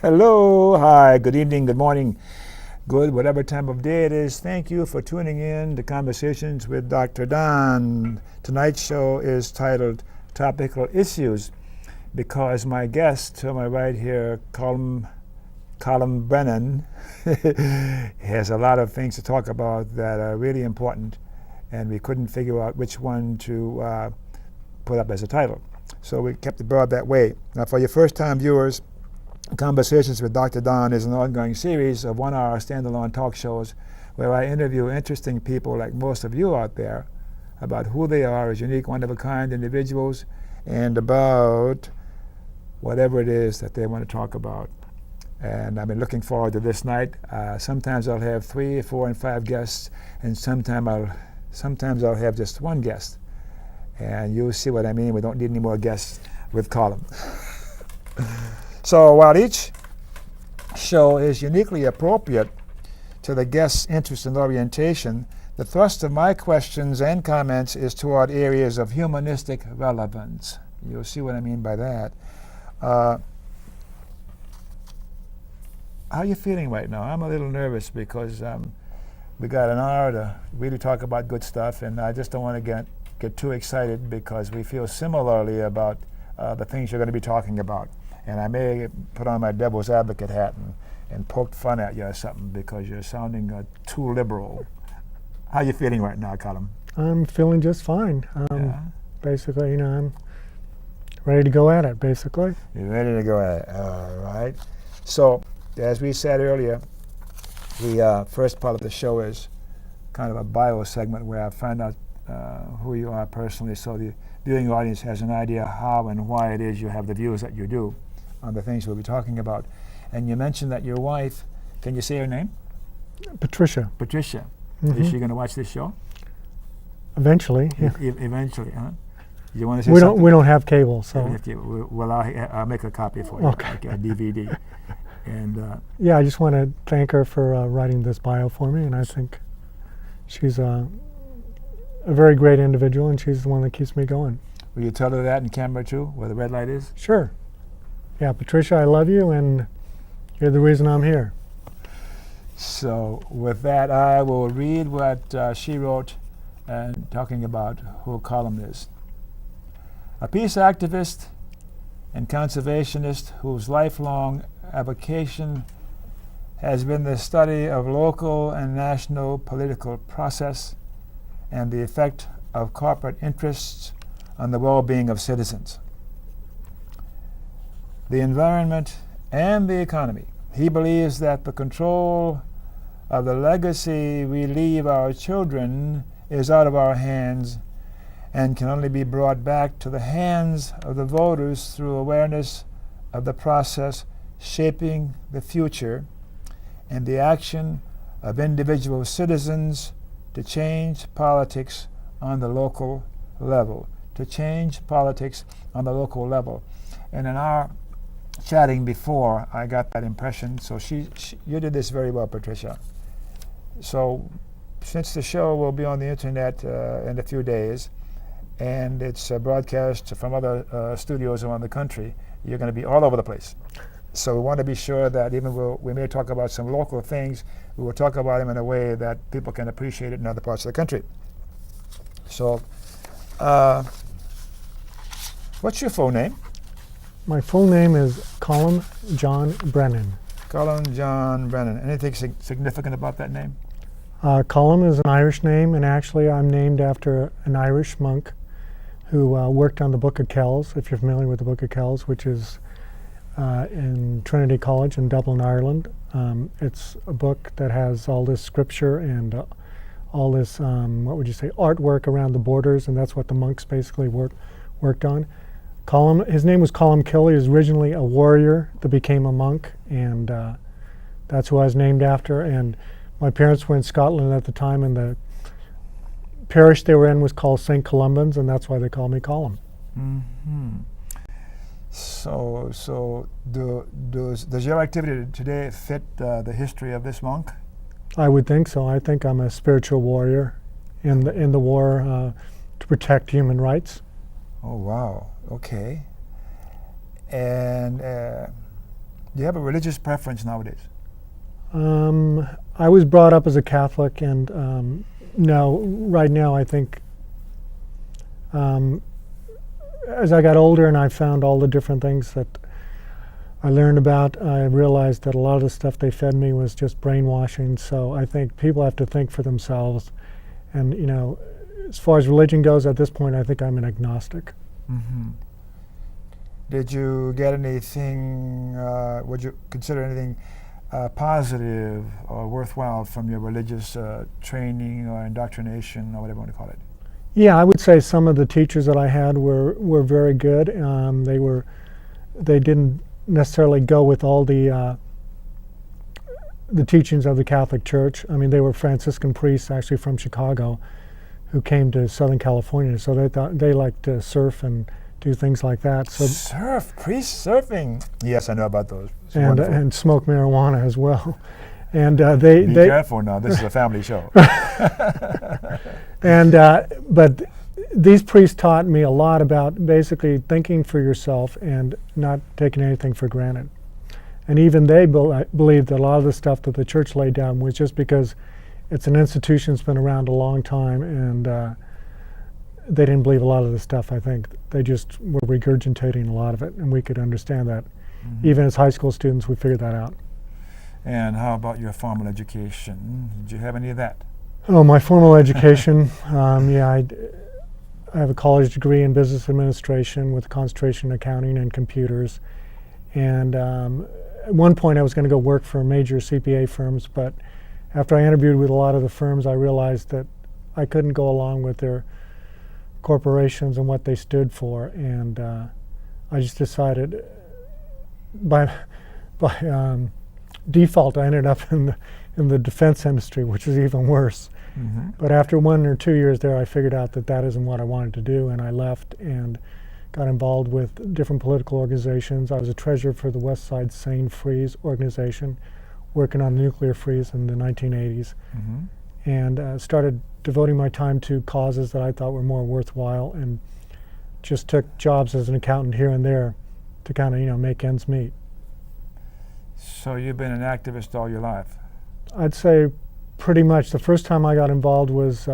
Hello, hi, good evening, good morning, good whatever time of day it is. Thank you for tuning in to Conversations with Dr. Don. Tonight's show is titled Topical Issues because my guest to my right here, Colin Brennan, has a lot of things to talk about that are really important, and we couldn't figure out which one to put up as a title. So we kept it broad that way. Now, for your first-time viewers, Conversations with Dr. Don is an ongoing series of one-hour standalone talk shows where I interview interesting people like most of you out there about who they are as unique, one-of-a-kind individuals and about whatever it is that they want to talk about. And I've been looking forward to this night. Sometimes I'll have 3, 4, and 5 guests, and sometimes I'll have just one guest. And you'll see what I mean. We don't need any more guests with Colin. So while each show is uniquely appropriate to the guest's interest and orientation, the thrust of my questions and comments is toward areas of humanistic relevance. You'll see what I mean by that. How are you feeling right now? I'm a little nervous because we got an hour to really talk about good stuff, and I just don't want to get too excited because we feel similarly about the things you're going to be talking about. And I may put on my devil's advocate hat and poke fun at you or something because you're sounding too liberal. How are you feeling right now, Colin? I'm feeling just fine. Basically, I'm ready to go at it, basically. You're ready to go at it. All right. So, as we said earlier, the first part of the show is kind of a bio segment where I find out who you are personally so the viewing audience has an idea how and why it is you have the views that you do on the things we'll be talking about. And you mentioned that your wife, can you say her name? Patricia. Patricia. Mm-hmm. Is she going to watch this show? Eventually, yeah. Eventually, huh? You want to say we something? We don't have cable, so. Well, I'll make a copy for you, okay. Like a DVD. And yeah, I just want to thank her for writing this bio for me, and I think she's a very great individual, and she's the one that keeps me going. Will you tell her that in camera too, where the red light is? Sure. Yeah, Patricia, I love you, and you're the reason I'm here. So with that, I will read what she wrote and talking about who Colin is. A peace activist and conservationist whose lifelong avocation has been the study of local and national political process and the effect of corporate interests on the well-being of citizens, the environment, and the economy. He believes that the control of the legacy we leave our children is out of our hands and can only be brought back to the hands of the voters through awareness of the process shaping the future and the action of individual citizens to change politics on the local level. To change politics on the local level. And in our chatting before, I got that impression. So you did this very well, Patricia. So since the show will be on the internet in a few days, and it's broadcast from other studios around the country, you're going to be all over the place. So we want to be sure that even though we may talk about some local things, we will talk about them in a way that people can appreciate it in other parts of the country. So, what's your full name? My full name is Colin John Brennan. Colin John Brennan. Anything significant about that name? Colin is an Irish name, and actually I'm named after an Irish monk who worked on the Book of Kells, if you're familiar with the Book of Kells, which is in Trinity College in Dublin, Ireland. It's a book that has all this scripture and all this, what would you say, artwork around the borders, and that's what the monks basically worked on. Colin, his name was Colin Kelly. He was originally a warrior that became a monk, and that's who I was named after. And my parents were in Scotland at the time, and the parish they were in was called St. Columban's, and that's why they call me Colin. Mm-hmm. So does your activity today fit the history of this monk? I would think so. I think I'm a spiritual warrior in the war to protect human rights. Oh, wow. Okay. And Do you have a religious preference nowadays? I was brought up as a Catholic, and no, right now I think as I got older and I found all the different things that I learned about, I realized that a lot of the stuff they fed me was just brainwashing. So I think people have to think for themselves. And, you know, as far as religion goes, at this point, I think I'm an agnostic. Mm-hmm. Did you get anything, would you consider anything positive or worthwhile from your religious training or indoctrination or whatever you want to call it? Yeah, I would say some of the teachers that I had were very good. They didn't necessarily go with all the teachings of the Catholic Church. I mean, they were Franciscan priests actually from Chicago who came to Southern California, so they liked to surf and do things like that. So surf, priest surfing. Yes, I know about those. And smoke marijuana as well. And Be careful now. This is a family show. And but these priests taught me a lot about basically thinking for yourself and not taking anything for granted. And even they believed that a lot of the stuff that the church laid down was just because it's an institution that's been around a long time, and they didn't believe a lot of the stuff. I think they just were regurgitating a lot of it, and we could understand that. Mm-hmm. Even as high school students, we figured that out. And how about your formal education? Did you have any of that? Oh, my formal education, yeah, I have a college degree in business administration with a concentration in accounting and computers. And at one point I was going to go work for major CPA firms, but after I interviewed with a lot of the firms, I realized that I couldn't go along with their corporations and what they stood for. And I just decided by default, I ended up in the defense industry, which is even worse. Mm-hmm. But after 1 or 2 years there, I figured out that that isn't what I wanted to do, and I left and got involved with different political organizations. I was a treasurer for the West Side Sane Freeze organization, working on the nuclear freeze in the 1980s, mm-hmm. and started devoting my time to causes that I thought were more worthwhile, and just took jobs as an accountant here and there to kind of, you know, make ends meet. So you've been an activist all your life? I'd say pretty much. The first time I got involved was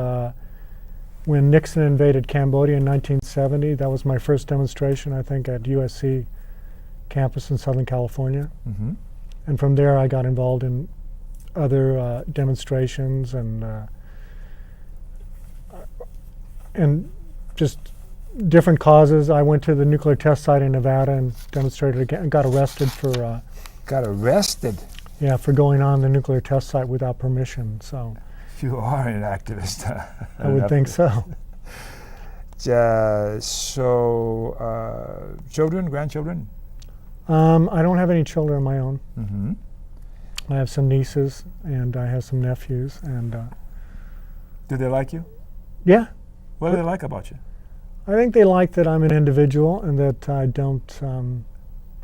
when Nixon invaded Cambodia in 1970. That was my first demonstration, I think, at USC campus in Southern California. Mm-hmm. And from there I got involved in other demonstrations and just different causes. I went to the nuclear test site in Nevada and demonstrated again, and got arrested for... Got arrested? Yeah, for going on the nuclear test site without permission. So you are an activist. I would think so. Children, grandchildren? I don't have any children of my own. Mm-hmm. I have some nieces and I have some nephews. And do they like you? Yeah. What do they like about you? I think they like that I'm an individual and that I don't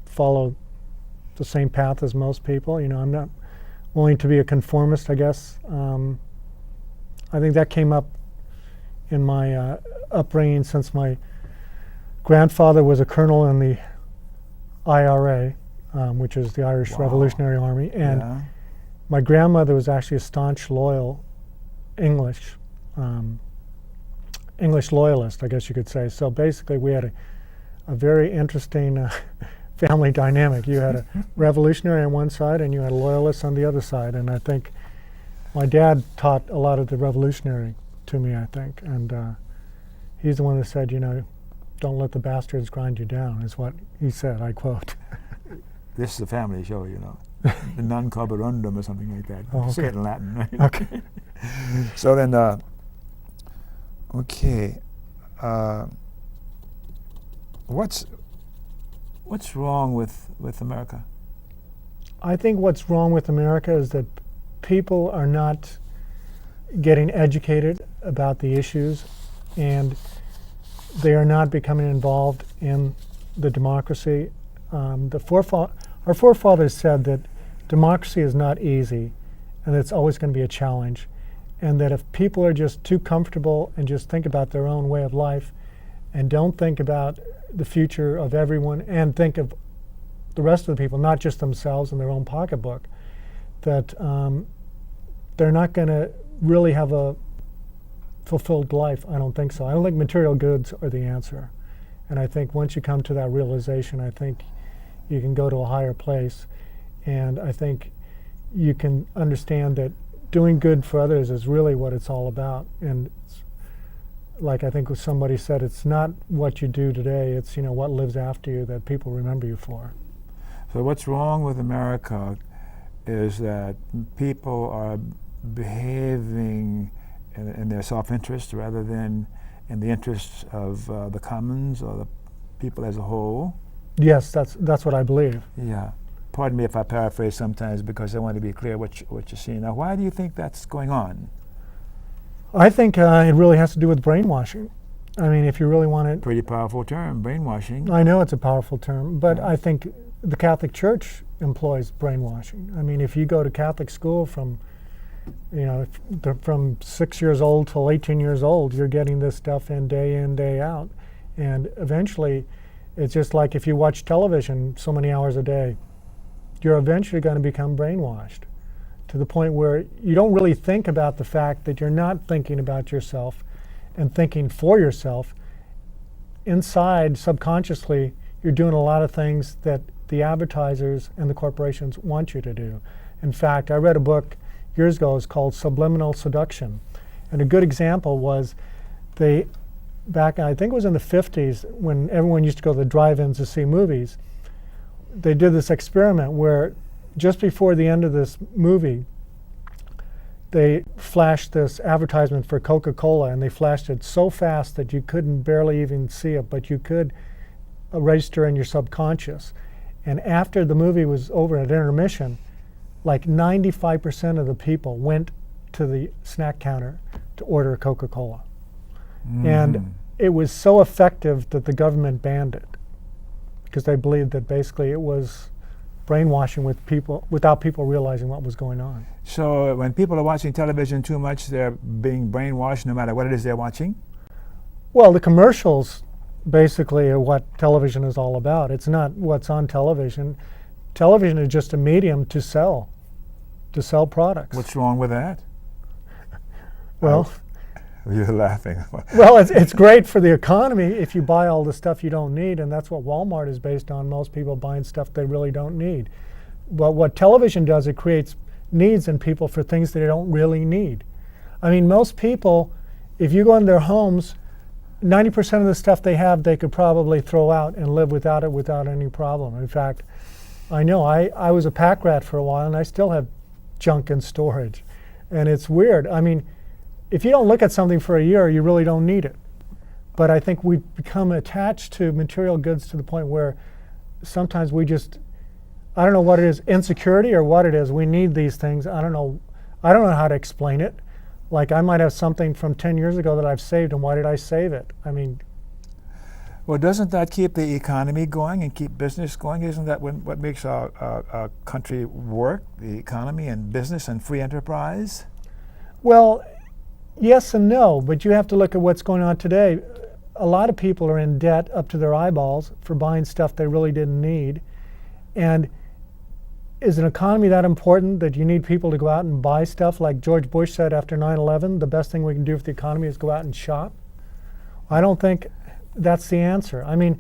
follow the same path as most people. You know, I'm not willing to be a conformist, I guess. I think that came up in my upbringing, since my grandfather was a colonel in the IRA, which is the Irish Revolutionary Army, and my grandmother was actually a staunch, loyal English loyalist, I guess you could say. So basically we had a very interesting family dynamic. You had a revolutionary on one side and you had loyalists on the other side, and I think my dad taught a lot of the revolutionary to me, I think, and he's the one that said, you know, don't let the bastards grind you down, is what he said, I quote. This is a family show, you know. The non carborundum or something like that. Oh, okay. Say it in Latin, right? Okay. So then, okay. What's wrong with America? I think what's wrong with America is that people are not getting educated about the issues, and they are not becoming involved in the democracy. Our forefathers said that democracy is not easy, and that it's always going to be a challenge, and that if people are just too comfortable and just think about their own way of life and don't think about the future of everyone and think of the rest of the people, not just themselves and their own pocketbook, that they're not going to really have a fulfilled life. I don't think so. I don't think material goods are the answer. And I think once you come to that realization, I think you can go to a higher place. And I think you can understand that doing good for others is really what it's all about. And it's, like I think somebody said, it's not what you do today, it's what lives after you that people remember you for. So what's wrong with America is that people are behaving in their self-interest rather than in the interests of the commons or the people as a whole. Yes, that's what I believe. Yeah. Pardon me if I paraphrase sometimes because I want to be clear what you're seeing. Now, why do you think that's going on? I think it really has to do with brainwashing. I mean, if you really want it... Pretty powerful term, brainwashing. I know it's a powerful term, but I think the Catholic Church employs brainwashing. I mean, if you go to Catholic school from 6 years old till 18 years old, you're getting this stuff in, day out. And eventually, it's just like if you watch television so many hours a day, you're eventually going to become brainwashed to the point where you don't really think about the fact that you're not thinking about yourself and thinking for yourself. Inside, subconsciously, you're doing a lot of things that the advertisers and the corporations want you to do. In fact, I read a book years ago, it's called Subliminal Seduction. And a good example was back, I think it was in the 50s, when everyone used to go to the drive-ins to see movies, they did this experiment where just before the end of this movie, they flashed this advertisement for Coca-Cola, and they flashed it so fast that you couldn't barely even see it, but you could register in your subconscious. And after the movie was over at intermission, like 95% of the people went to the snack counter to order a Coca-Cola. And it was so effective that the government banned it because they believed that basically it was brainwashing with people without people realizing what was going on. So when people are watching television too much, they're being brainwashed no matter what it is they're watching? Well, the commercials basically are what television is all about. It's not what's on television. Television is just a medium to sell products. What's wrong with that? Well, you're laughing. Well, it's great for the economy if you buy all the stuff you don't need, and that's what Walmart is based on, most people buying stuff they really don't need. But what television does, it creates needs in people for things they don't really need. I mean, most people, if you go in their homes, 90% of the stuff they have, they could probably throw out and live without it without any problem. In fact, I know I was a pack rat for a while, and I still have junk in storage. And it's weird. I mean, if you don't look at something for a year, you really don't need it. But I think we've become attached to material goods to the point where sometimes we just, I don't know what it is, insecurity or what it is. We need these things. I don't know how to explain it. Like I might have something from 10 years ago that I've saved, and why did I save it? I mean, well, doesn't that keep the economy going and keep business going? Isn't that what makes our country work, the economy and business and free enterprise? Well, yes and no, but you have to look at what's going on today. A lot of people are in debt up to their eyeballs for buying stuff they really didn't need. And is an economy that important that you need people to go out and buy stuff? Like George Bush said after 9/11, the best thing we can do for the economy is go out and shop. I don't think that's the answer. I mean,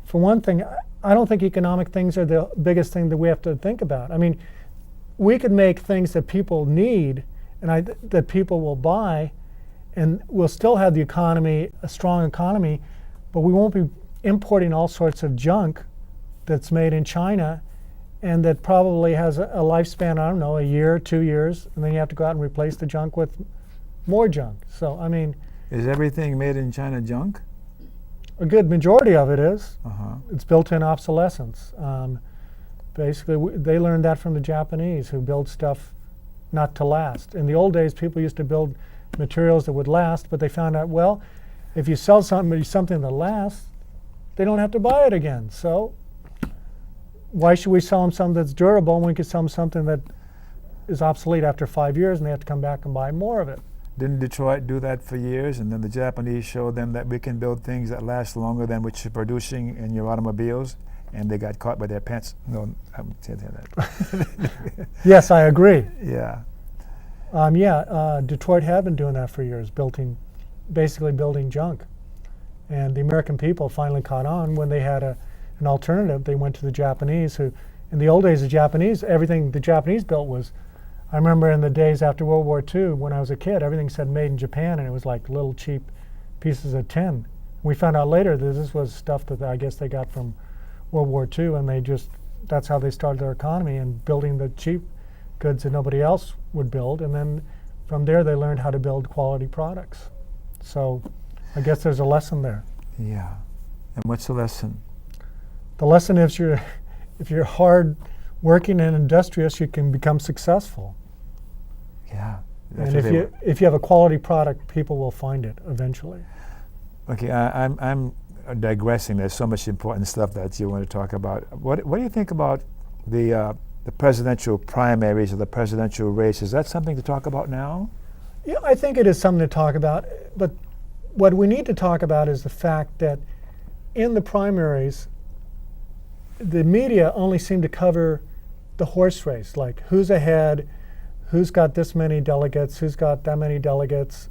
for one thing, I don't think economic things are the biggest thing that we have to think about. I mean, we could make things that people need and that people will buy, and we'll still have the economy, a strong economy, but we won't be importing all sorts of junk that's made in China and that probably has a lifespan, I don't know, a year, 2 years, and then you have to go out and replace the junk with more junk. So, I mean... Is everything made in China junk? A good majority of it is. Uh-huh. It's built-in obsolescence. Basically, they learned that from the Japanese, who build stuff not to last. In the old days, people used to build materials that would last, but they found out, well, if you sell something that lasts, they don't have to buy it again. So why should we sell them something that's durable when we could sell them something that is obsolete after 5 years and they have to come back and buy more of it? Didn't Detroit do that for years? And then the Japanese showed them that we can build things that last longer than what you're producing in your automobiles. and they got caught by their pants. No, I wouldn't say that. Yes, I agree. Yeah. Detroit had been doing that for years, basically building junk. And the American people finally caught on when they had an alternative. They went to the Japanese, who, in the old days, everything the Japanese built was, I remember in the days after World War II, when I was a kid, everything said made in Japan, and it was like little cheap pieces of tin. We found out later that this was stuff that I guess they got from World War II, and that's how they started their economy, and building the cheap goods that nobody else would build. And then from there, they learned how to build quality products. So I guess there's a lesson there. Yeah. And what's the lesson? The lesson is if you're hard working and industrious, you can become successful. Yeah. And if you have a quality product, people will find it eventually. Okay, I'm digressing. There's so much important stuff that you want to talk about. What do you think about the presidential primaries or the presidential race? Is that something to talk about now? Yeah, I think it is something to talk about. But what we need to talk about is the fact that in the primaries, the media only seem to cover the horse race, like who's ahead, who's got this many delegates, who's got that many delegates,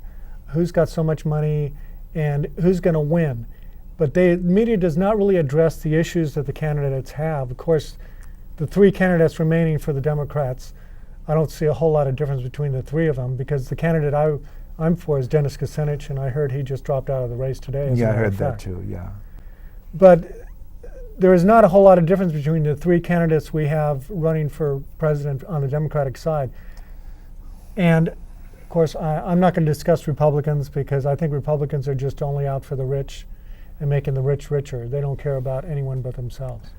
who's got so much money, and who's going to win. But the media does not really address the issues that the candidates have. Of course, the three candidates remaining for the Democrats, I don't see a whole lot of difference between the three of them, because the candidate I'm for is Dennis Kucinich, and I heard he just dropped out of the race today. Yeah, I heard that too, yeah. But there is not a whole lot of difference between the three candidates we have running for president on the Democratic side. And of course, I'm not going to discuss Republicans, because I think Republicans are just only out for the rich and making the rich richer. They don't care about anyone but themselves.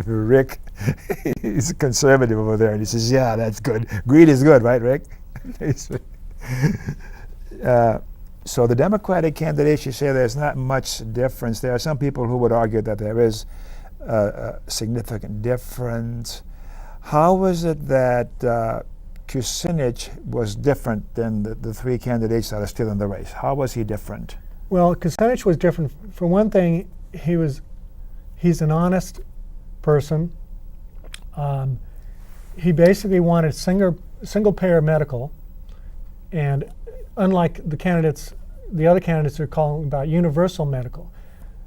Rick, he's a conservative over there, and he says, yeah, that's good. Greed is good, right, Rick? So the Democratic candidates, you say there's not much difference. There are some people who would argue that there is a significant difference. How was it that Kucinich was different than the three candidates that are still in the race? How was he different? Well, Kucinich was different. For one thing, he's an honest person. He basically wanted single-payer medical, and unlike the other candidates are calling about universal medical.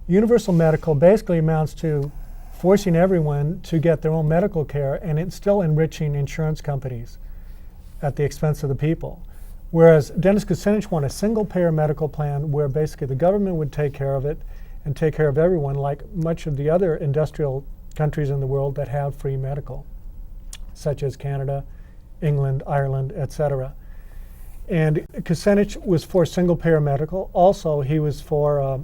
Universal medical basically amounts to forcing everyone to get their own medical care, and it's still enriching insurance companies at the expense of the people. Whereas Dennis Kucinich wanted a single-payer medical plan where basically the government would take care of it and take care of everyone, like much of the other industrial countries in the world that have free medical, such as Canada, England, Ireland, etc. And Kucinich was for single-payer medical. Also, he was for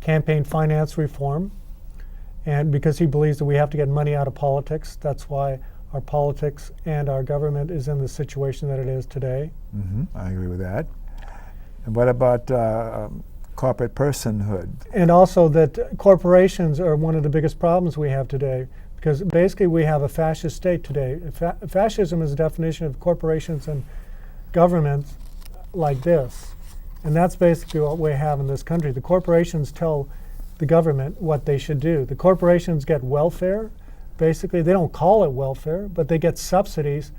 campaign finance reform, and because he believes that we have to get money out of politics. That's why our politics and our government is in the situation that it is today. Mm-hmm. I agree with that. And what about corporate personhood? And also that corporations are one of the biggest problems we have today, because basically we have a fascist state today. Fascism is a definition of corporations and governments like this. And that's basically what we have in this country. The corporations tell the government what they should do. The corporations get welfare. Basically, they don't call it welfare, but they get subsidies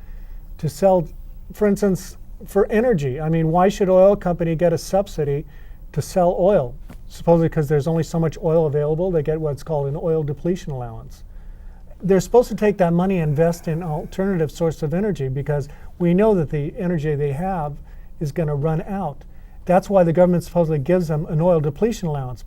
to sell, for instance, for energy. I mean, why should an oil company get a subsidy to sell oil? Supposedly because there's only so much oil available, they get what's called an oil depletion allowance. They're supposed to take that money and invest in alternative sources of energy, because we know that the energy they have is going to run out. That's why the government supposedly gives them an oil depletion allowance.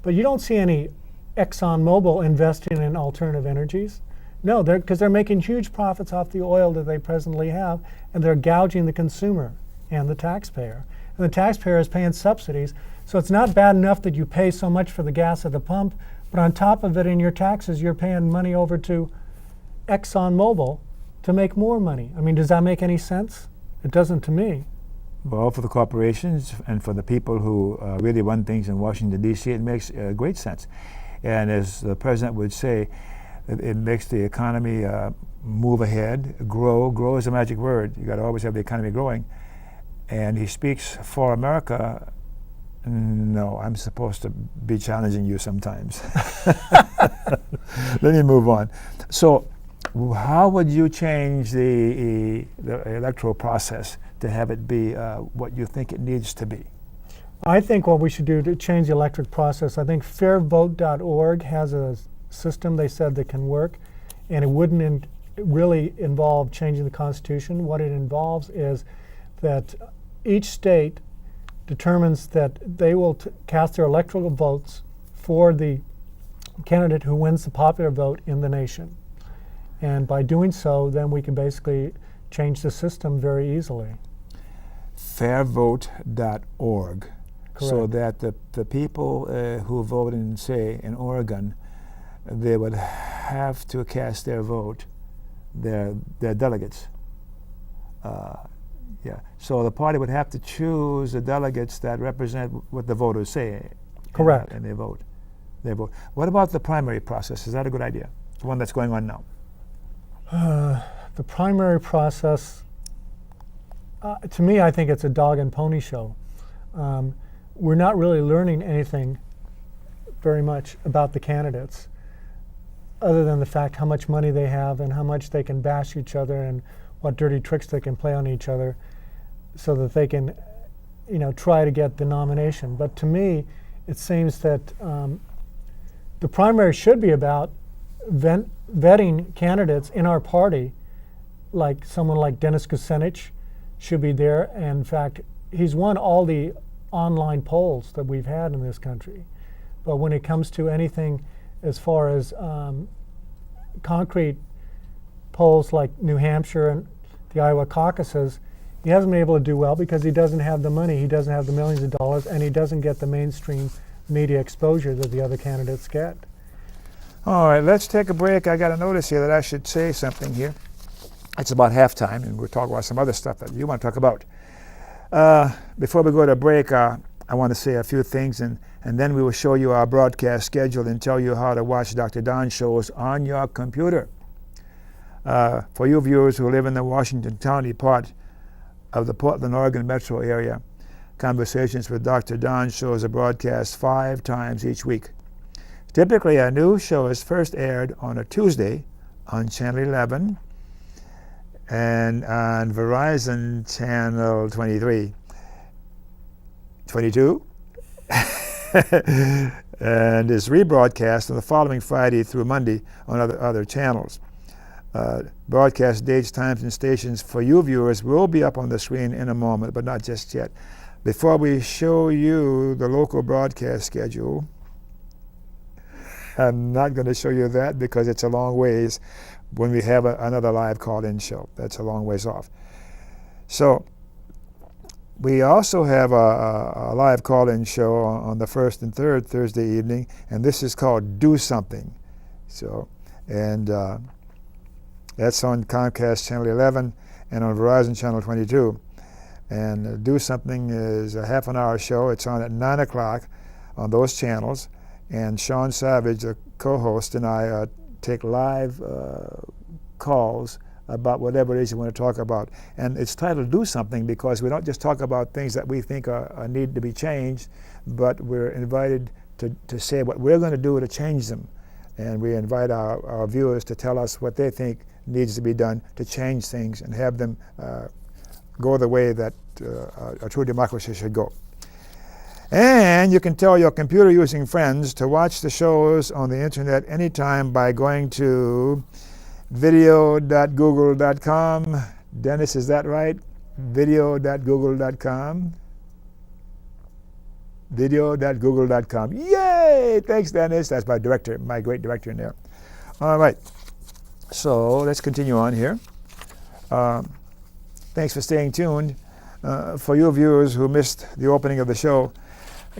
But you don't see any ExxonMobil investing in alternative energies. No, because they're making huge profits off the oil that they presently have, and they're gouging the consumer and the taxpayer. And the taxpayer is paying subsidies. So it's not bad enough that you pay so much for the gas at the pump, but on top of it, in your taxes, you're paying money over to ExxonMobil to make more money. I mean, does that make any sense? It doesn't to me. Well, for the corporations and for the people who really run things in Washington, D.C., it makes great sense. And as the president would say, it makes the economy move ahead, grow. Grow is a magic word. You got to always have the economy growing. And he speaks for America No, I'm supposed to be challenging you sometimes. Let me move on. So, how would you change the electoral process to have it be what you think it needs to be? I think what we should do to change the electric process, I think fairvote.org has a system they said that can work, and it wouldn't really involve changing the Constitution. What it involves is that each state determines that they will cast their electoral votes for the candidate who wins the popular vote in the nation. And by doing so, then we can basically change the system very easily. Fairvote.org. Correct. So that the people who vote in, say, in Oregon, they would have to cast their vote, their delegates. Yeah. So the party would have to choose the delegates that represent what the voters say. Correct. And they vote. They vote. What about the primary process? Is that a good idea? The one that's going on now? The primary process, to me, I think it's a dog and pony show. We're not really learning anything very much about the candidates, other than the fact how much money they have and how much they can bash each other and what dirty tricks they can play on each other so that they can, try to get the nomination. But to me, it seems that the primary should be about vetting candidates in our party, like someone like Dennis Kucinich should be there. And in fact, he's won all the online polls that we've had in this country. But when it comes to anything as far as concrete polls like New Hampshire and the Iowa caucuses, he hasn't been able to do well because he doesn't have the money, he doesn't have the millions of dollars, and he doesn't get the mainstream media exposure that the other candidates get. All right, let's take a break. I got a notice here that I should say something here. It's about halftime, and we'll talk about some other stuff that you want to talk about. Before we go to break, I want to say a few things, and then we will show you our broadcast schedule and tell you how to watch Dr. Don shows on your computer. For you viewers who live in the Washington County part of the Portland, Oregon metro area, Conversations with Dr. Don shows are broadcast 5 times each week. Typically, a new show is first aired on a Tuesday on Channel 11 and on Verizon Channel 22, and is rebroadcast on the following Friday through Monday on other channels. Broadcast dates, times, and stations for you viewers will be up on the screen in a moment, but not just yet. Before we show you the local broadcast schedule, I'm not going to show you that because it's a long ways when we have another live call-in show. That's a long ways off. So we also have a live call-in show on the first and third Thursday evening, and this is called Do Something. So, and that's on Comcast Channel 11 and on Verizon Channel 22. And Do Something is a half-an-hour show. It's on at 9 o'clock on those channels. And Sean Savage, the co-host, and I take live calls about whatever it is you want to talk about. And it's titled Do Something because we don't just talk about things that we think need to be changed, but we're invited to say what we're going to do to change them. And we invite our viewers to tell us what they think needs to be done to change things and have them go the way that a true democracy should go. And you can tell your computer-using friends to watch the shows on the internet anytime by going to video.google.com. Dennis, is that right? Video.google.com. Video.google.com. Yay! Thanks, Dennis. That's my director, my great director in there. All right. So let's continue on here. Thanks for staying tuned. For you viewers who missed the opening of the show,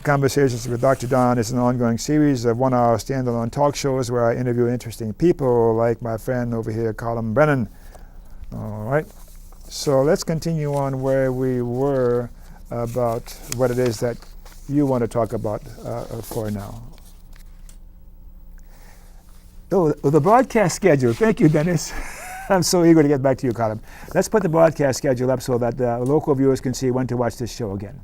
Conversations with Dr. Don is an ongoing series of 1-hour standalone talk shows where I interview interesting people like my friend over here, Colin Brennan. All right. So let's continue on where we were about what it is that you want to talk about for now. Oh, the broadcast schedule. Thank you, Dennis. I'm so eager to get back to you, Colin. Let's put the broadcast schedule up so that the local viewers can see when to watch this show again.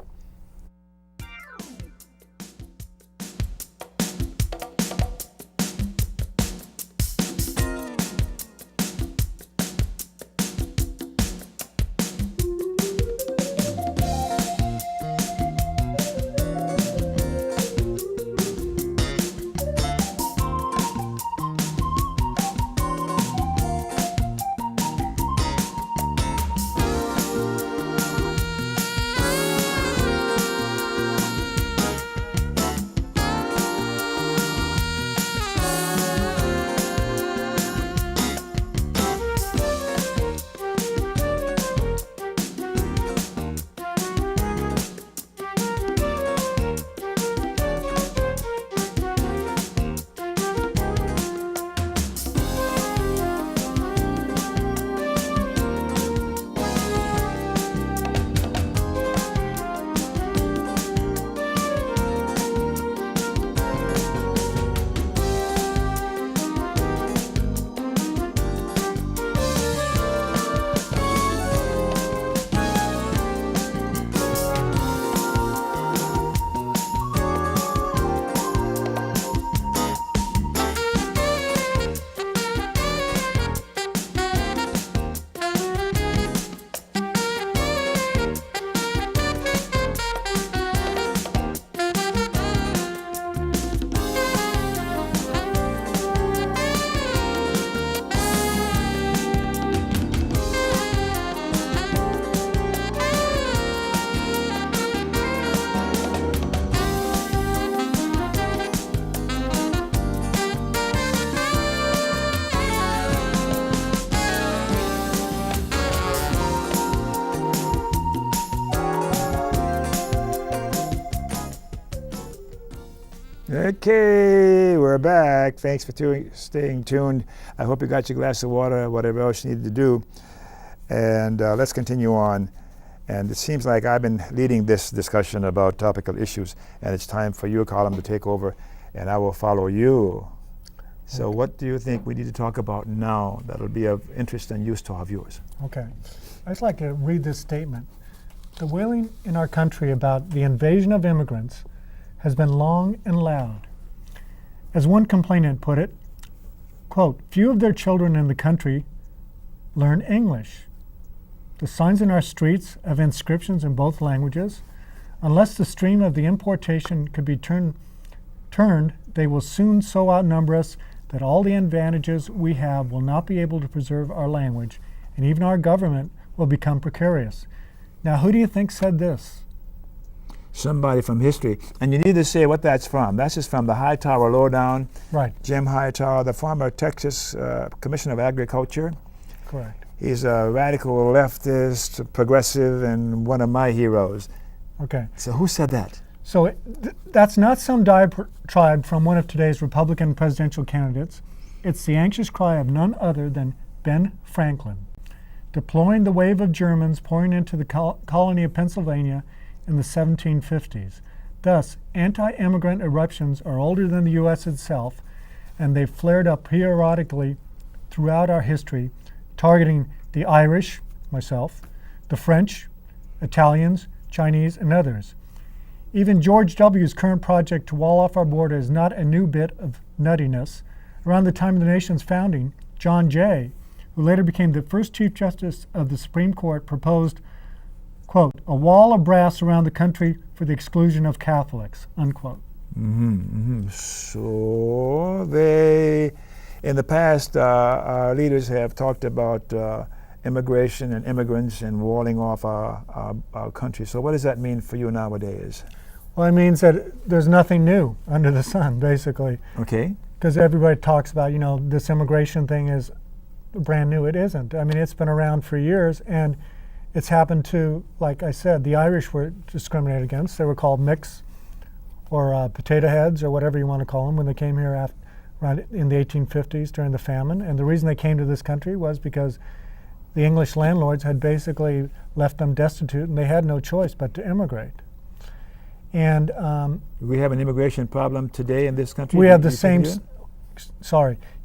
Okay, we're back. Thanks for staying tuned. I hope you got your glass of water, whatever else you needed to do. And let's continue on. And it seems like I've been leading this discussion about topical issues, and it's time for you, Colin, to take over, and I will follow you. So what do you think we need to talk about now that'll be of interest and use to our viewers? Okay. I'd just like to read this statement. The wailing in our country about the invasion of immigrants has been long and loud. As one complainant put it, quote, few of their children in the country learn English. The signs in our streets have inscriptions in both languages. Unless the stream of the importation could be turned, they will soon so outnumber us that all the advantages we have will not be able to preserve our language, and even our government will become precarious. Now, who do you think said this? Somebody from history. And you need to say what that's from. That's just from the Hightower Lowdown. Right. Jim Hightower, the former Texas Commissioner of Agriculture. Correct. He's a radical leftist, progressive, and one of my heroes. Okay. So who said that? So that's not some diatribe from one of today's Republican presidential candidates. It's the anxious cry of none other than Ben Franklin, deploying the wave of Germans pouring into the colony of Pennsylvania in the 1750s. Thus, anti-immigrant eruptions are older than the U.S. itself, and they've flared up periodically throughout our history, targeting the Irish, myself, the French, Italians, Chinese, and others. Even George W.'s current project to wall off our border is not a new bit of nuttiness. Around the time of the nation's founding, John Jay, who later became the first Chief Justice of the Supreme Court, proposed, quote, a wall of brass around the country for the exclusion of Catholics, unquote. So they, in the past, our leaders have talked about immigration and immigrants and walling off our country. So what does that mean for you nowadays? Well, it means that there's nothing new under the sun, basically. Okay. Because everybody talks about, this immigration thing is brand new. It isn't. I mean, it's been around for years, and it's happened to, like I said, the Irish were discriminated against. They were called mix or potato heads or whatever you want to call them when they came here around in the 1850s during the famine. And the reason they came to this country was because the English landlords had basically left them destitute, and they had no choice but to immigrate. And we have an immigration problem today in this country? We have the same,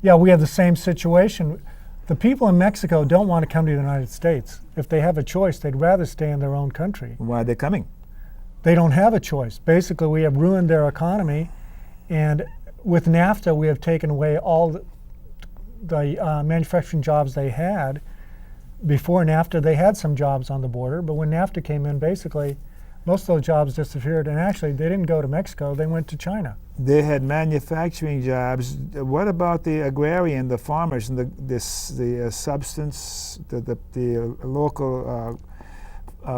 we have the same situation. The people in Mexico don't want to come to the United States. If they have a choice, they'd rather stay in their own country. Why are they coming? They don't have a choice. Basically, we have ruined their economy, and with NAFTA, we have taken away all the manufacturing jobs they had. Before NAFTA, they had some jobs on the border, but when NAFTA came in, basically, most of those jobs disappeared, and actually, they didn't go to Mexico, they went to China. They had manufacturing jobs. What about the agrarian, the farmers, and the local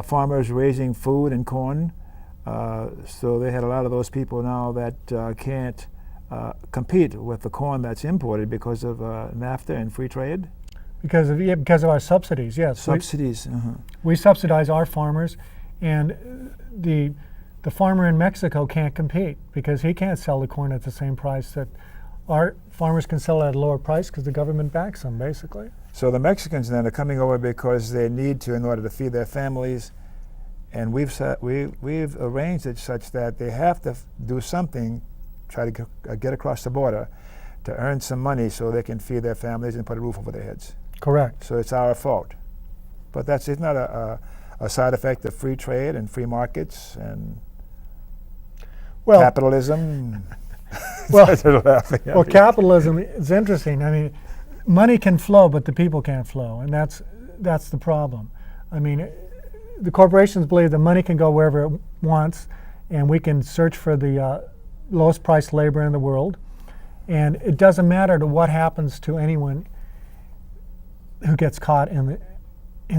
farmers raising food and corn? So they had a lot of those people now that can't compete with the corn that's imported because of NAFTA and free trade? Because of our subsidies, yes. Subsidies. We subsidize our farmers, and the farmer in Mexico can't compete because he can't sell the corn at the same price that our farmers can sell it at a lower price because the government backs them, basically. So the Mexicans then are coming over because they need to in order to feed their families, and we've arranged it such that they have to do something, try to get across the border to earn some money so they can feed their families and put a roof over their heads. Correct. So it's our fault. But it's not a side effect of free trade and free markets and capitalism. Well, capitalism is interesting. I mean, money can flow, but the people can't flow, and that's the problem. I mean, the corporations believe that money can go wherever it wants, and we can search for the lowest priced labor in the world, and it doesn't matter to what happens to anyone who gets caught in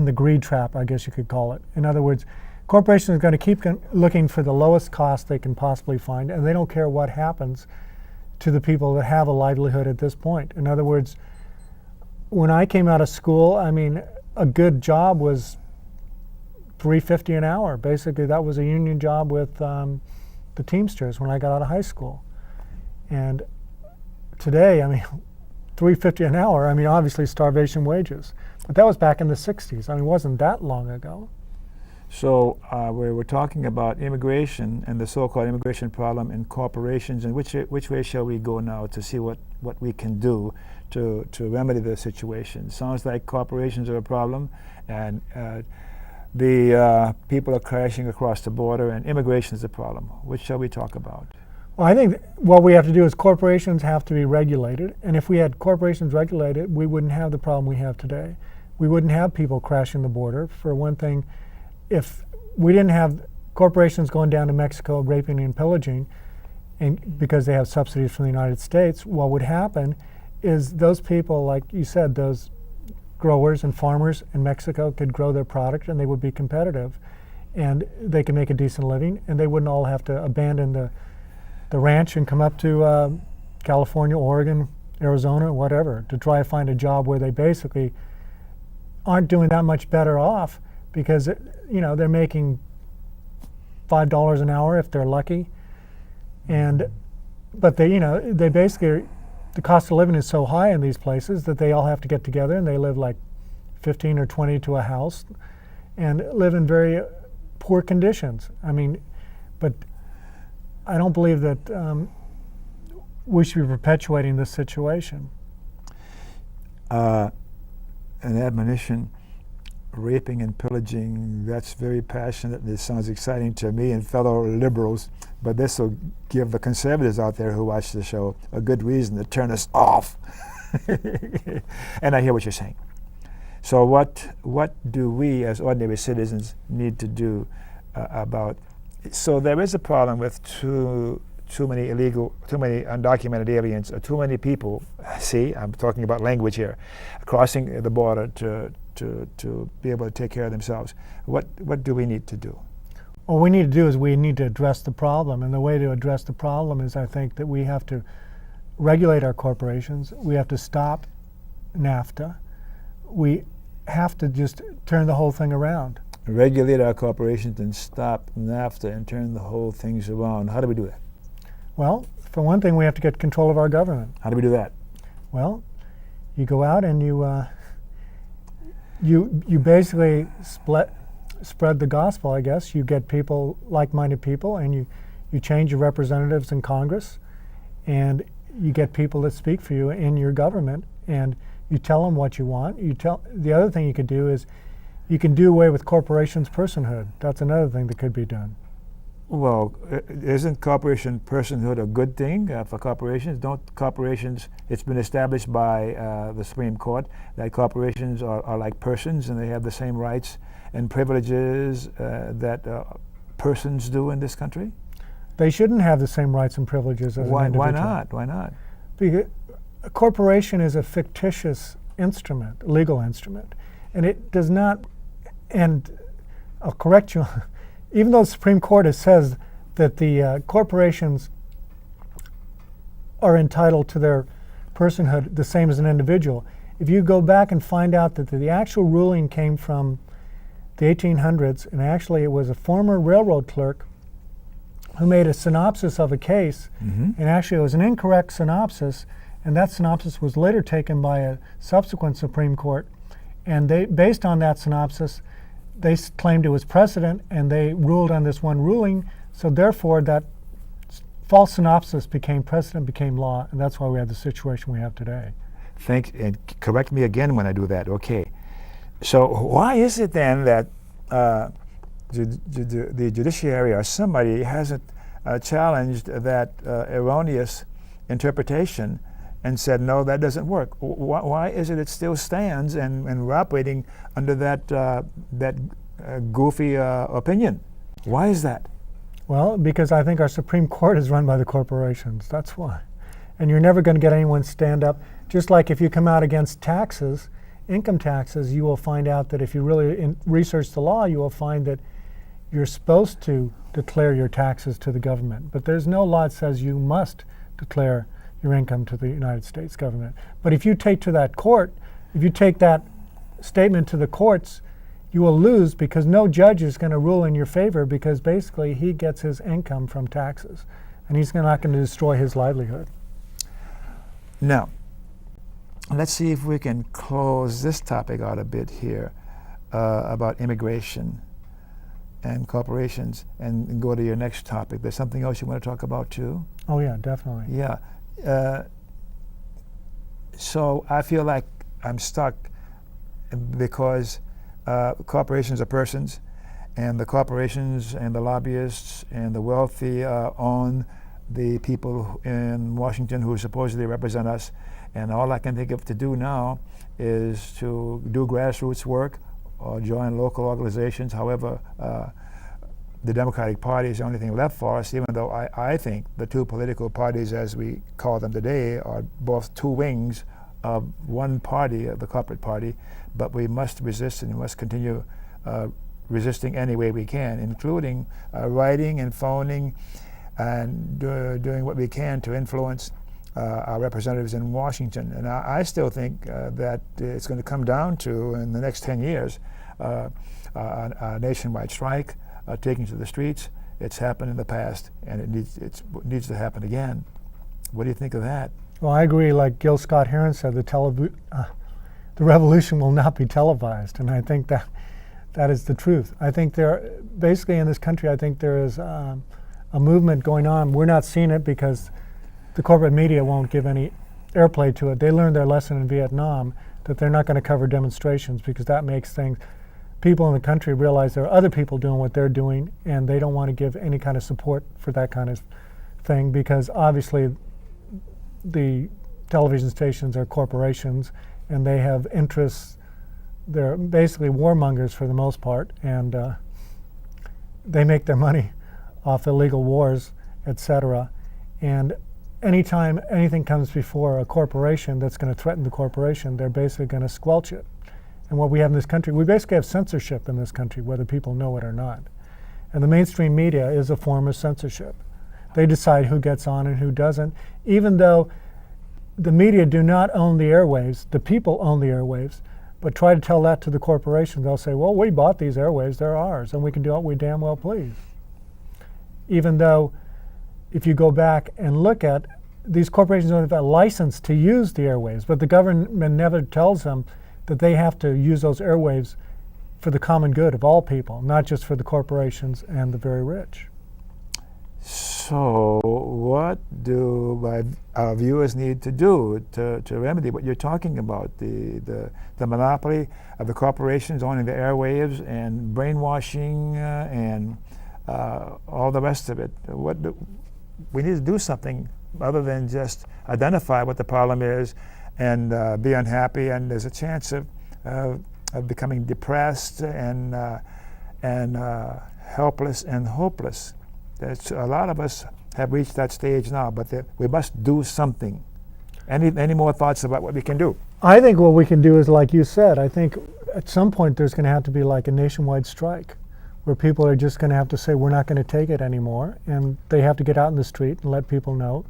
the greed trap, I guess you could call it. In other words, corporations are going to keep looking for the lowest cost they can possibly find, and they don't care what happens to the people that have a livelihood at this point. In other words, when I came out of school, I mean, a good job was $3.50 an hour. Basically, that was a union job with the Teamsters when I got out of high school. And today, I mean, $3.50 an hour, I mean, obviously starvation wages. But that was back in the 60s. I mean, it wasn't that long ago. So we were talking about immigration and the so-called immigration problem in corporations, and which way shall we go now to see what we can do to remedy the situation? Sounds like corporations are a problem, and the people are crashing across the border, and immigration is a problem. Which shall we talk about? Well, I think what we have to do is corporations have to be regulated, and if we had corporations regulated, we wouldn't have the problem we have today. We wouldn't have people crashing the border. For one thing, if we didn't have corporations going down to Mexico raping and pillaging, and because they have subsidies from the United States, what would happen is those people, like you said, those growers and farmers in Mexico could grow their product and they would be competitive, and they could make a decent living, and they wouldn't all have to abandon the ranch and come up to California, Oregon, Arizona, whatever, to try to find a job where they basically aren't doing that much better off, because they're making $5 an hour if they're lucky, but they basically, the cost of living is so high in these places that they all have to get together and they live like 15 or 20 to a house and live in very poor conditions. I mean, but I don't believe that we should be perpetuating this situation. An admonition, raping and pillaging, that's very passionate. It sounds exciting to me and fellow liberals, but this will give the conservatives out there who watch the show a good reason to turn us off. And I hear what you're saying. So what do we as ordinary citizens need to do about? So there is a problem with too many undocumented aliens, or too many people. See, I'm talking about language here, crossing the border to be able to take care of themselves. What do we need to do? What we need to do is we need to address the problem, and the way to address the problem is, I think, that we have to regulate our corporations. We have to stop NAFTA. We have to just turn the whole thing around. Regulate our corporations and stop NAFTA and turn the whole things around. How do we do that? Well, for one thing, we have to get control of our government. How do we do that? Well, you go out and you basically spread the gospel, I guess. You get people, like-minded people, and you change your representatives in Congress, and you get people that speak for you in your government, and you tell them what you want. The other thing you could do is you can do away with corporations' personhood. That's another thing that could be done. Well, isn't corporation personhood a good thing for corporations? Don't corporations, it's been established by the Supreme Court that corporations are like persons and they have the same rights and privileges that persons do in this country? They shouldn't have the same rights and privileges as an individual. Why not? Why not? Because a corporation is a fictitious instrument, legal instrument, and it does not, and I'll correct you, even though the Supreme Court says that the corporations are entitled to their personhood the same as an individual, if you go back and find out that the actual ruling came from the 1800s, and actually it was a former railroad clerk who made a synopsis of a case, and actually it was an incorrect synopsis, and that synopsis was later taken by a subsequent Supreme Court, and they, based on that synopsis, they claimed it was precedent, and they ruled on this one ruling, so therefore that false synopsis became precedent, became law, and that's why we have the situation we have today. And correct me again when I do that, okay. So why is it then that the judiciary or somebody hasn't challenged that erroneous interpretation and said, no, that doesn't work? Why is it still stands and we're operating under that goofy opinion? Why is that? Well, because I think our Supreme Court is run by the corporations, that's why. And you're never going to get anyone to stand up. Just like if you come out against taxes, income taxes, you will find out that if you really research the law, you will find that you're supposed to declare your taxes to the government. But there's no law that says you must declare your income to the United States government. But if you take to that court, if you take that statement to the courts, you will lose, because no judge is going to rule in your favor, because basically he gets his income from taxes, and he's not going to destroy his livelihood. Now, let's see if we can close this topic out a bit here about immigration and corporations and go to your next topic. There's something else you want to talk about too? Oh yeah, definitely. Yeah. So I feel like I'm stuck because corporations are persons, and the corporations and the lobbyists and the wealthy own the people in Washington who supposedly represent us. And all I can think of to do now is to do grassroots work or join local organizations. However, the Democratic Party is the only thing left for us, even though I think the two political parties, as we call them today, are both two wings of one party, the corporate party. But we must resist, and we must continue resisting any way we can, including writing and phoning and doing what we can to influence our representatives in Washington. And I still think that it's going to come down to, in the next 10 years, a nationwide strike, taking to the streets. It's happened in the past, and it needs to happen again. What do you think of that? Well, I agree. Like Gil Scott Heron said, the revolution will not be televised, and I think that is the truth. I think basically in this country, I think there is a movement going on. We're not seeing it because the corporate media won't give any airplay to it. They learned their lesson in Vietnam, that they're not going to cover demonstrations because that makes people in the country realize there are other people doing what they're doing, and they don't want to give any kind of support for that kind of thing, because obviously the television stations are corporations and they have interests. They're basically warmongers for the most part, and they make their money off illegal wars, etc. And anytime anything comes before a corporation that's going to threaten the corporation, they're basically going to squelch it. And what we have in this country, we basically have censorship in this country, whether people know it or not. And the mainstream media is a form of censorship. They decide who gets on and who doesn't, even though the media do not own the airwaves. The people own the airwaves, but try to tell that to the corporations. They'll say, well, we bought these airwaves, they're ours, and we can do what we damn well please. Even though, if you go back and look at, these corporations don't have a license to use the airwaves, but the government never tells them that they have to use those airwaves for the common good of all people, not just for the corporations and the very rich. So what do our viewers need to do to remedy what you're talking about, the monopoly of the corporations owning the airwaves and brainwashing and all the rest of it? We need to do something other than just identify what the problem is and be unhappy, and there's a chance of becoming depressed and helpless and hopeless. A lot of us have reached that stage now, but we must do something. Any more thoughts about what we can do? I think what we can do is, like you said, I think at some point there's going to have to be like a nationwide strike, where people are just going to have to say, we're not going to take it anymore, and they have to get out in the street and let people know.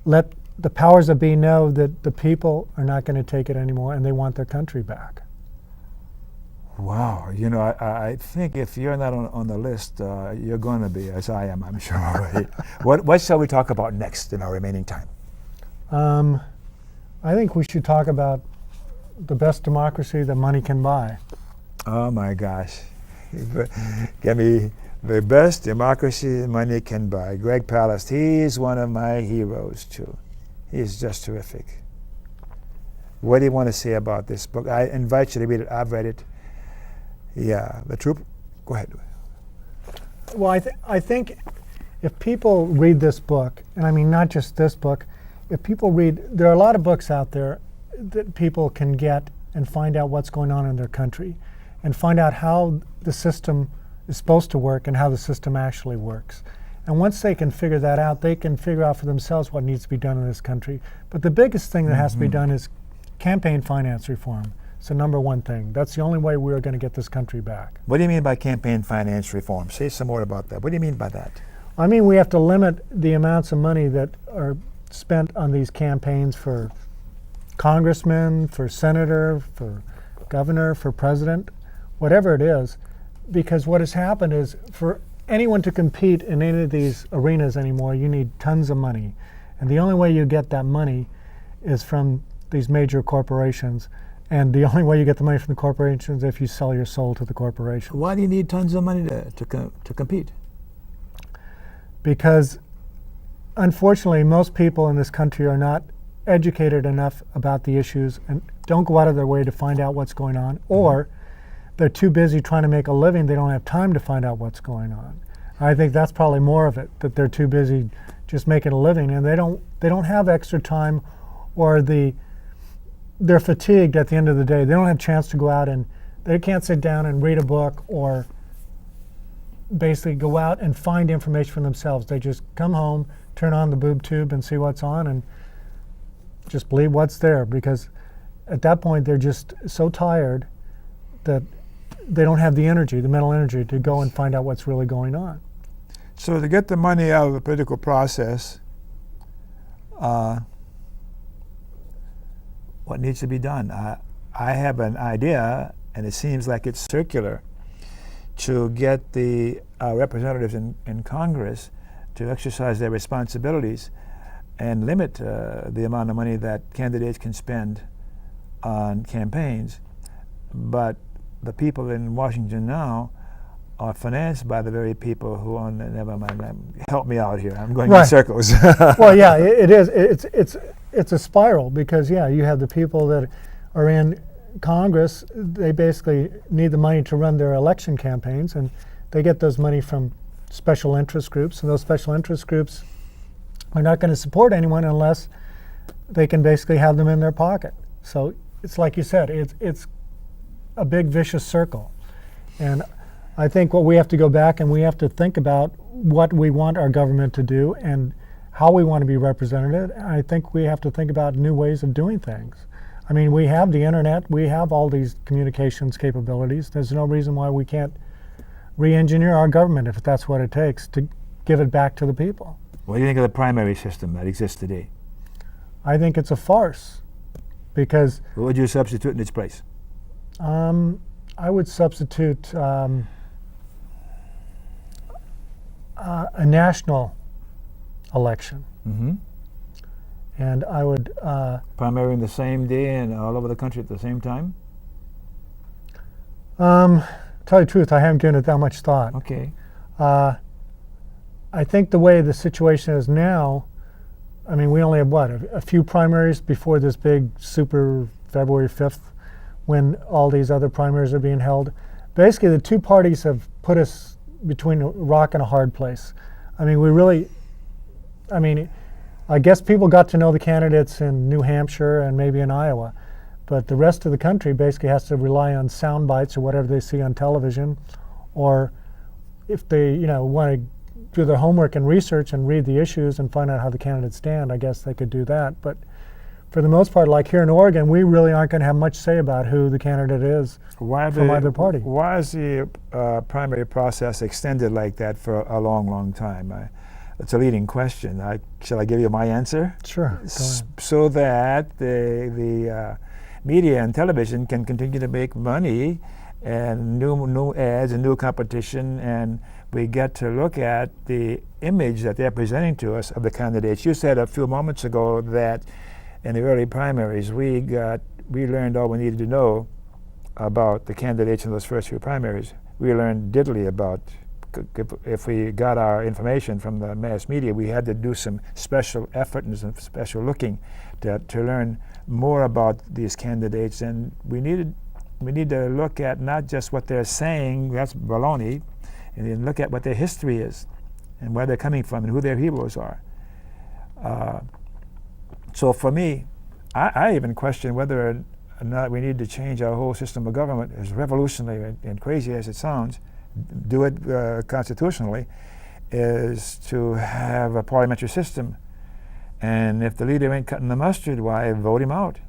Let the powers that be know that the people are not going to take it anymore and they want their country back. Wow, I think if you're not on the list, you're going to be, as I am, I'm sure already. What shall we talk about next in our remaining time? I think we should talk about the best democracy that money can buy. Oh my gosh. Give me the best democracy money can buy. Greg Palast, he's one of my heroes too. He's just terrific. What do you want to say about this book? I invite you to read it. I've read it. Yeah, the troop. Go ahead. Well, I think if people read this book, and I mean not just this book, if people read, there are a lot of books out there that people can get and find out what's going on in their country, and find out how the system is supposed to work and how the system actually works. And once they can figure that out, they can figure out for themselves what needs to be done in this country. But the biggest thing that has to be done is campaign finance reform. It's the number one thing. That's the only way we're going to get this country back. What do you mean by campaign finance reform? Say some more about that. What do you mean by that? I mean, we have to limit the amounts of money that are spent on these campaigns for congressman, for senator, for governor, for president, whatever it is. Because what has happened is, for anyone to compete in any of these arenas anymore, you need tons of money. And the only way you get that money is from these major corporations. And the only way you get the money from the corporations is if you sell your soul to the corporation. Why do you need tons of money to compete? Because unfortunately, most people in this country are not educated enough about the issues and don't go out of their way to find out what's going on, or they're too busy trying to make a living, they don't have time to find out what's going on. I think that's probably more of it, that they're too busy just making a living, and they don't have extra time, or they're fatigued at the end of the day. They don't have a chance to go out, and they can't sit down and read a book or basically go out and find information for themselves. They just come home, turn on the boob tube and see what's on, and just believe what's there, because at that point they're just so tired that they don't have the energy, the mental energy, to go and find out what's really going on. So to get the money out of the political process, what needs to be done? I have an idea, and it seems like it's circular, to get the representatives in Congress to exercise their responsibilities and limit the amount of money that candidates can spend on campaigns. But the people in Washington now are financed by the very people who own. Never mind. Help me out here. I'm going in circles. Well, yeah, it is. It's a spiral, because you have the people that are in Congress. They basically need the money to run their election campaigns, and they get those money from special interest groups, and those special interest groups are not going to support anyone unless they can basically have them in their pocket. So it's like you said, it's a big vicious circle. And I think what we have to go back and we have to think about what we want our government to do and how we want to be represented. I think we have to think about new ways of doing things. I mean, we have the internet, we have all these communications capabilities. There's no reason why we can't re-engineer our government, if that's what it takes, to give it back to the people. What do you think of the primary system that exists today? I think it's a farce, because What would you substitute in its place? I would substitute a national election. Mm-hmm. And I would Primary in the same day and all over the country at the same time? tell you the truth, I haven't given it that much thought. Okay. I think the way the situation is now, I mean, we only have what, a few primaries before this big super February 5th, when all these other primaries are being held. Basically, the two parties have put us between a rock and a hard place. I mean, I guess people got to know the candidates in New Hampshire and maybe in Iowa, but the rest of the country basically has to rely on sound bites or whatever they see on television, or if they, want to do their homework and research and read the issues and find out how the candidates stand, I guess they could do that. But for the most part, like here in Oregon, we really aren't going to have much say about who the candidate is from either party. Why is the primary process extended like that for a long, long time? It's a leading question. Shall I give you my answer? Sure. So that the media and television can continue to make money and new ads and new competition, and we get to look at the image that they're presenting to us of the candidates. You said a few moments ago that in the early primaries we learned all we needed to know about the candidates in those first few primaries. We learned diddly about, if we got our information from the mass media, we had to do some special effort and some special looking to learn more about these candidates, and we need to look at not just what they're saying, that's baloney, and then look at what their history is and where they're coming from and who their heroes are. So for me, I even question whether or not we need to change our whole system of government, as revolutionary and crazy as it sounds, do it constitutionally, is to have a parliamentary system. And if the leader ain't cutting the mustard, why vote him out?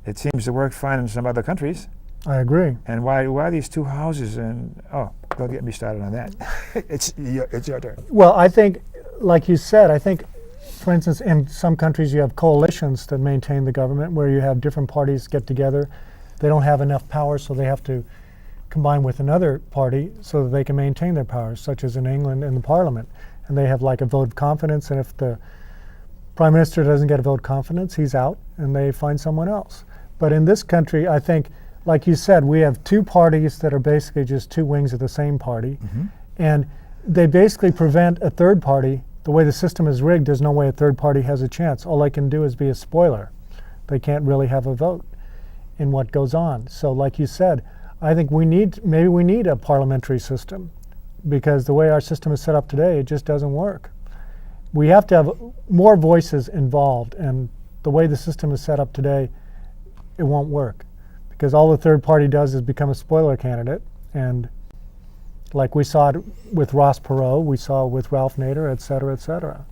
It seems to work fine in some other countries. I agree. And why these two houses? And don't get me started on that. It's your turn. Well, I think, like you said, for instance, in some countries you have coalitions that maintain the government, where you have different parties get together. They don't have enough power, so they have to combine with another party so that they can maintain their powers, such as in England in the Parliament. And they have like a vote of confidence, and if the Prime Minister doesn't get a vote of confidence, he's out, and they find someone else. But in this country, I think, like you said, we have two parties that are basically just two wings of the same party. And they basically prevent a third party. The way the system is rigged, there's no way a third party has a chance. All they can do is be a spoiler. They can't really have a vote in what goes on. So like you said, I think maybe we need a parliamentary system, because the way our system is set up today, it just doesn't work. We have to have more voices involved, and the way the system is set up today, it won't work, because all the third party does is become a spoiler candidate. And like we saw it with Ross Perot, we saw it with Ralph Nader, et cetera, et cetera.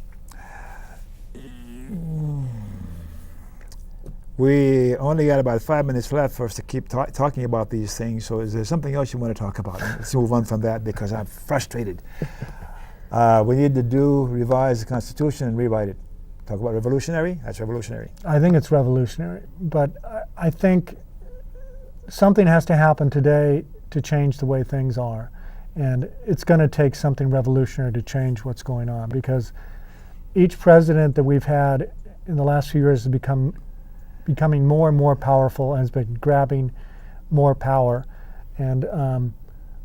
We only got about 5 minutes left for us to keep talking about these things. So is there something else you want to talk about? Let's move on from that, because I'm frustrated. We need to revise the Constitution and rewrite it. Talk about revolutionary? That's revolutionary. I think it's revolutionary, but I think something has to happen today to change the way things are. And it's going to take something revolutionary to change what's going on, because each president that we've had in the last few years has becoming more and more powerful and has been grabbing more power. And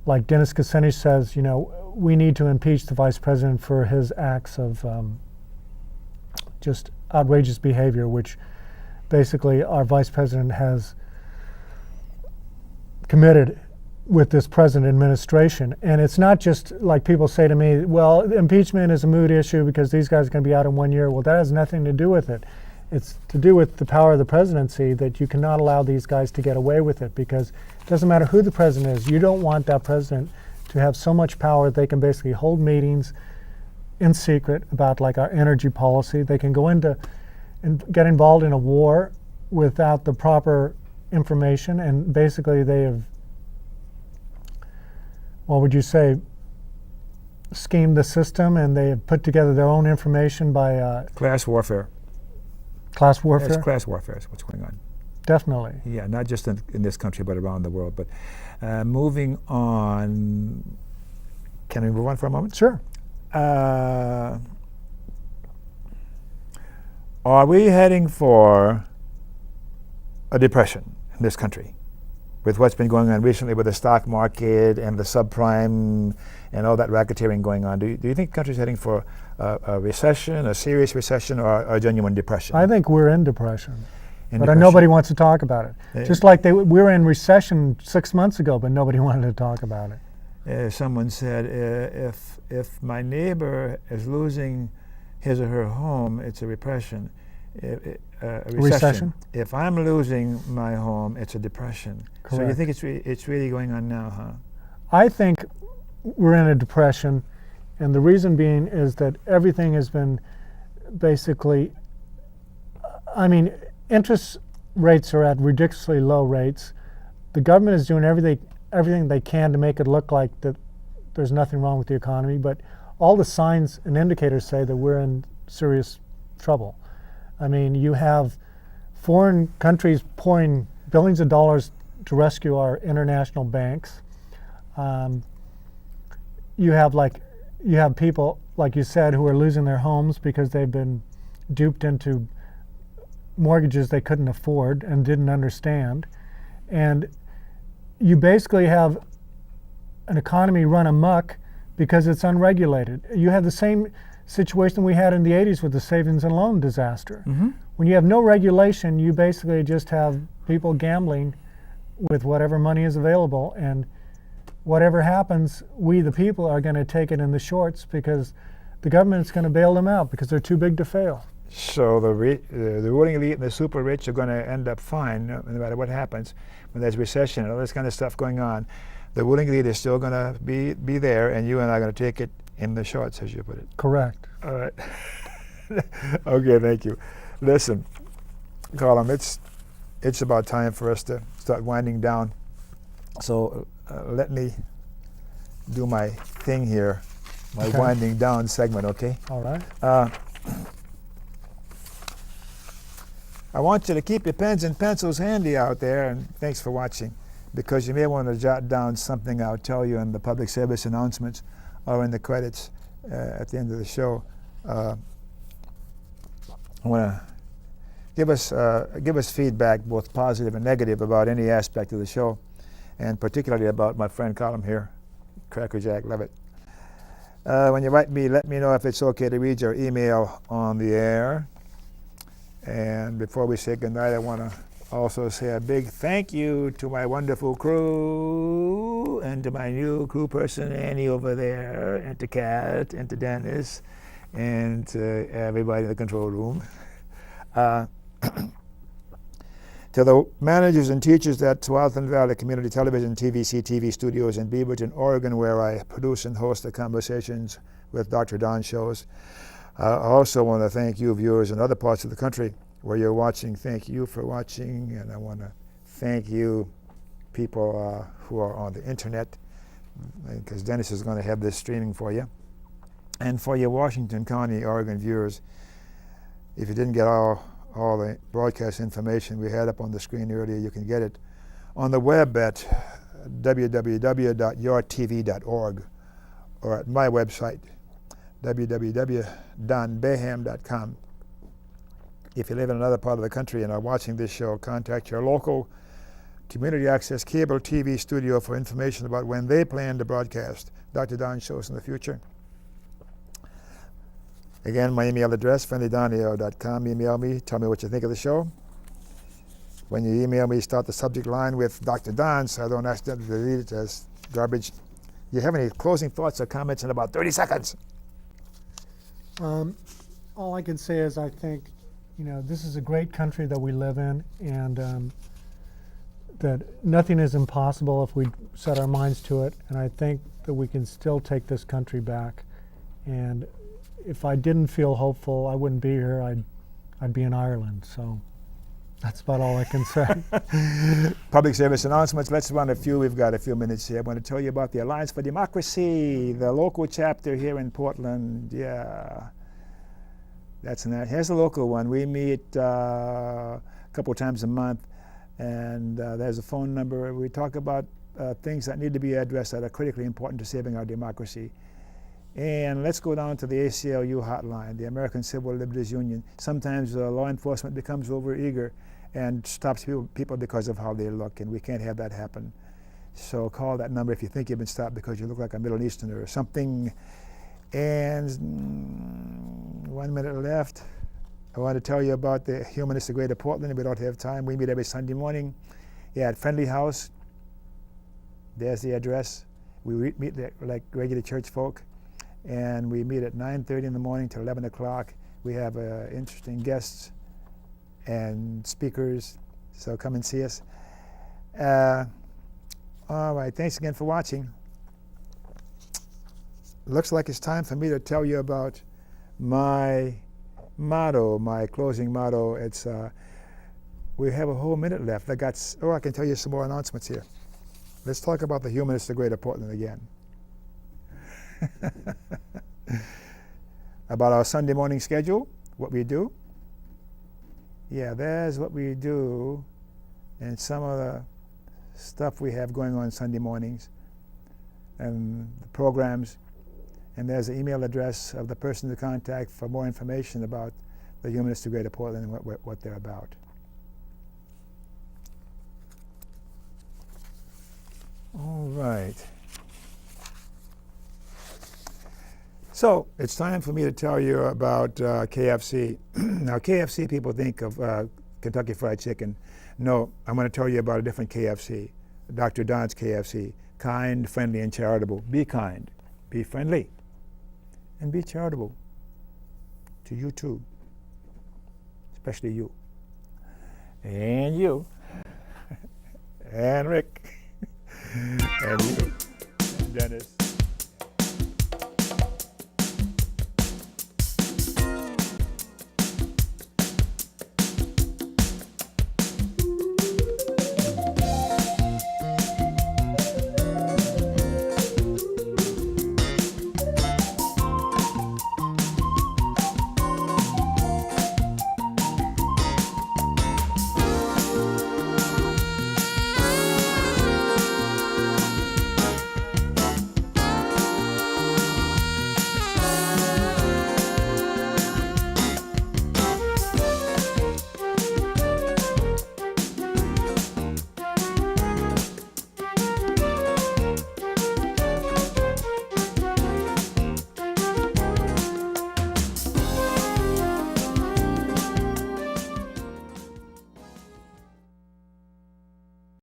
like Dennis Kucinich says, we need to impeach the vice president for his acts of just outrageous behavior, which basically our vice president has committed with this present administration. And it's not just like people say to me, well, impeachment is a moot issue because these guys are going to be out in 1 year. Well, that has nothing to do with it. It's to do with the power of the presidency, that you cannot allow these guys to get away with it, because it doesn't matter who the president is. You don't want that president to have so much power that they can basically hold meetings in secret about like our energy policy. They can go into and get involved in a war without the proper information, and basically they have, what would you say, schemed the system, and they have put together their own information by Class warfare. Class warfare? It's class warfare is what's going on. Definitely. Yeah, not just in this country, but around the world. But moving on, can we move on for a moment? Sure. Are we heading for a depression in this country with what's been going on recently with the stock market and the subprime and all that racketeering going on? Do you think the country's heading for a recession, a serious recession, or a genuine depression? I think we're in depression. Nobody wants to talk about it. Just like we were in recession 6 months ago, but nobody wanted to talk about it. Someone said, if my neighbor is losing his or her home, it's a repression. A recession. If I'm losing my home, it's a depression. Correct. So you think it's really going on now, huh? I think we're in a depression, and the reason being is that everything has been basically, interest rates are at ridiculously low rates. The government is doing everything they can to make it look like that there's nothing wrong with the economy, but all the signs and indicators say that we're in serious trouble. You have foreign countries pouring billions of dollars to rescue our international banks. You have people, like you said, who are losing their homes because they've been duped into mortgages they couldn't afford and didn't understand. And you basically have an economy run amok because it's unregulated. You have the same situation we had in the 80s with the savings and loan disaster. Mm-hmm. When you have no regulation, you basically just have people gambling with whatever money is available, and whatever happens, we the people are going to take it in the shorts, because the government's going to bail them out because they're too big to fail. So the ruling elite and the super rich are going to end up fine no matter what happens. When there's recession and all this kind of stuff going on, the ruling elite is still going to be there, and you and I are going to take it in the shorts, as you put it. Correct. All right. Okay, thank you. Listen, Colin, it's about time for us to start winding down. So let me do my thing here, my winding down segment, okay? All right. I want you to keep your pens and pencils handy out there, and thanks for watching, because you may want to jot down something I'll tell you in the public service announcements or in the credits at the end of the show. I want to give us feedback, both positive and negative, about any aspect of the show, and particularly about my friend Colum here, Cracker Jack. Love it. When you write me, let me know if it's okay to read your email on the air. And before we say goodnight, I want to also say a big thank you to my wonderful crew and to my new crew person, Annie, over there, and to Kat, and to Dennis, and to everybody in the control room. To the managers and teachers at Tualatin Valley Community Television TVCTV studios in Beaverton, Oregon, where I produce and host the Conversations with Dr. Don shows. I also want to thank you viewers in other parts of the country where you're watching. Thank you for watching, and I want to thank you people who are on the internet, because Dennis is going to have this streaming for you. And for your Washington County, Oregon viewers, if you didn't get all the broadcast information we had up on the screen earlier, you can get it on the web at www.yourtv.org or at my website, www.donbaham.com. If you live in another part of the country and are watching this show, contact your local community access cable TV studio for information about when they plan to broadcast Dr. Don shows in the future. Again, my email address, friendlydon@AOL.com. Email me, tell me what you think of the show. When you email me, start the subject line with Dr. Don, so I don't accidentally delete it as garbage. You have any closing thoughts or comments in about 30 seconds? All I can say is I think, this is a great country that we live in, and that nothing is impossible if we set our minds to it. And I think that we can still take this country back. And if I didn't feel hopeful, I wouldn't be here. I'd be in Ireland. So that's about all I can say. Public service announcements. Let's run a few. We've got a few minutes here. I want to tell you about the Alliance for Democracy, the local chapter here in Portland. Yeah, that's nice. Here's the local one. We meet a couple times a month, and there's a phone number. We talk about things that need to be addressed that are critically important to saving our democracy. And let's go down to the ACLU hotline, the American Civil Liberties Union. Sometimes law enforcement becomes overeager and stops people because of how they look, and we can't have that happen. So call that number if you think you've been stopped because you look like a Middle Easterner or something. And 1 minute left. I want to tell you about the Humanists of Greater Portland. We don't have time. We meet every Sunday morning. Yeah, at Friendly House. There's the address. We meet like regular church folk. And we meet at 9:30 in the morning till 11 o'clock. We have interesting guests and speakers, so come and see us. All right, thanks again for watching. Looks like it's time for me to tell you about my motto, my closing motto. It's we have a whole minute left. I can tell you some more announcements here. Let's talk about the Humanists of Greater Portland again. About our Sunday morning schedule, what we do. Yeah, there's what we do and some of the stuff we have going on Sunday mornings and the programs. And there's the email address of the person to contact for more information about the Humanists of Greater Portland and what they're about. All right. So it's time for me to tell you about KFC. Now, KFC, people think of Kentucky Fried Chicken. No, I'm going to tell you about a different KFC, Dr. Don's KFC. Kind, friendly, and charitable. Be kind, be friendly, and be charitable to you too, especially you, and you, and Rick, and you.